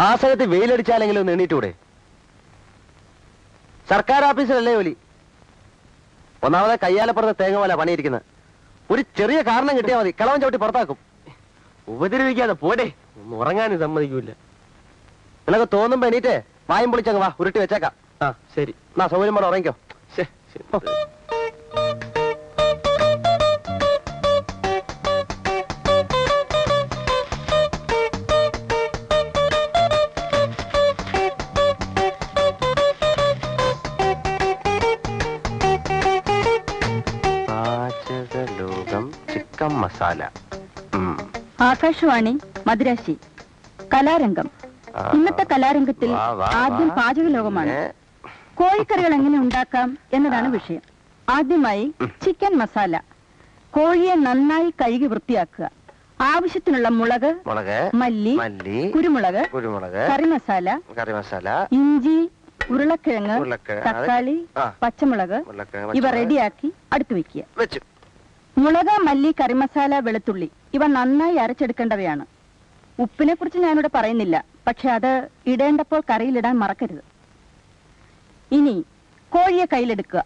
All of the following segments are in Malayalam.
ആ സ്ഥലത്ത് വെയിലടിച്ചാലെങ്കിലും ഒന്ന് എണീറ്റൂടെ? സർക്കാർ ഓഫീസിലല്ലേ ജോലി? ഒന്നാമതെ കയ്യാലപ്പുറത്ത് തേങ്ങ പോലെ പണിയിരിക്കുന്നത്. ഒരു ചെറിയ കാരണം കിട്ടിയാൽ മതി, കിളവൻ ചവിട്ടി പുറത്താക്കും. ഉപദ്രവിക്കാതെ പോടെ, ഒന്നും ഉറങ്ങാനും സമ്മതിക്കൂല. നിനക്ക് തോന്നുമ്പോ എണീറ്റ് വായും പൊളിച്ചങ്ങ് വാ, ഉരുട്ടി വെച്ചേക്കാം. ആ ശരി, എന്നാ സൗകര്യം പോലെ ഉറങ്ങിക്കോ. പാചകലോകം ചിക്കൻ മസാല. ആകാശവാണി മദ്രാശി. കലാരംഗം. ഇന്നത്തെ കലാരംഗത്തിൽ ആദ്യം പാചകലോകമാണ്. കോഴിക്കറികൾ എങ്ങനെ ഉണ്ടാക്കാം എന്നതാണ് വിഷയം. ആദ്യമായി ചിക്കൻ മസാല. കോഴിയെ നന്നായി കഴുകി വൃത്തിയാക്കുക. ആവശ്യത്തിനുള്ള മുളക്, മല്ലി, കുരുമുളക്, കറി മസാല, ഇഞ്ചി, ഉരുളക്കിഴങ്ങ്, തക്കാളി, പച്ചമുളക് ഇവ റെഡിയാക്കി അടുത്ത് വെക്കുക. മുളക്, മല്ലി, കറിമസാല, വെളുത്തുള്ളി ഇവ നന്നായി അരച്ചെടുക്കേണ്ടവയാണ്. ഉപ്പിനെ കുറിച്ച് ഞാനിവിടെ പറയുന്നില്ല, പക്ഷെ അത് ഇടേണ്ടപ്പോൾ കറിയിലിടാൻ മറക്കരുത്. ഇനി കോഴിയെ കയ്യിലെടുക്കുക.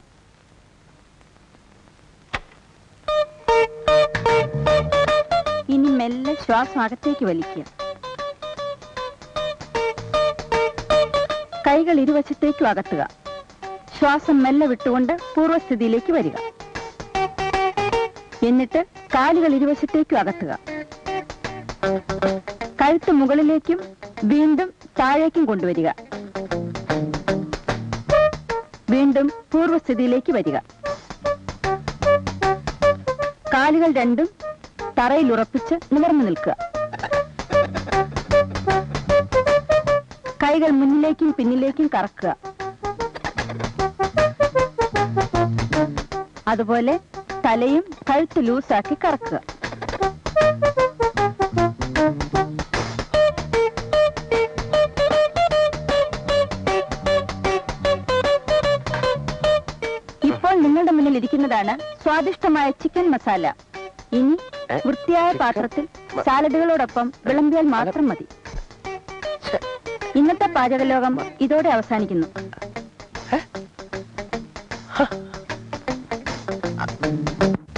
ഇനി മെല്ലെ ശ്വാസം അകത്തേക്ക് വലിക്കുക. കൈകൾ ഇരുവശത്തേക്കും അകത്തുക. ശ്വാസം മെല്ലെ വിട്ടുകൊണ്ട് പൂർവ്വസ്ഥിതിയിലേക്ക് വരിക. എന്നിട്ട് കാലുകൾ ഇരുവശത്തേക്കും അകത്തുക. കഴുത്ത് മുകളിലേക്കും വീണ്ടും താഴേക്കും കൊണ്ടുവരിക. വീണ്ടും പൂർവ്വസ്ഥിതിയിലേക്ക് വരിക. കാലുകൾ രണ്ടും തറയിൽ ഉറപ്പിച്ച് നിവർന്നു നിൽക്കുക. കൈകൾ മുന്നിലേക്കും പിന്നിലേക്കും കറക്കുക. അതുപോലെ തലയും കഴുത്ത് ലൂസാക്കി കറക്കുക. ഇപ്പോൾ നിങ്ങളുടെ മുന്നിൽ ഇരിക്കുന്നതാണ് സ്വാദിഷ്ടമായ ചിക്കൻ മസാല. ഇനി വൃത്തിയായ പാത്രത്തിൽ സാലഡുകളോടൊപ്പം വിളമ്പിയാൽ മാത്രം മതി. ഇന്നത്തെ പാചകലോകം ഇതോടെ അവസാനിക്കുന്നു.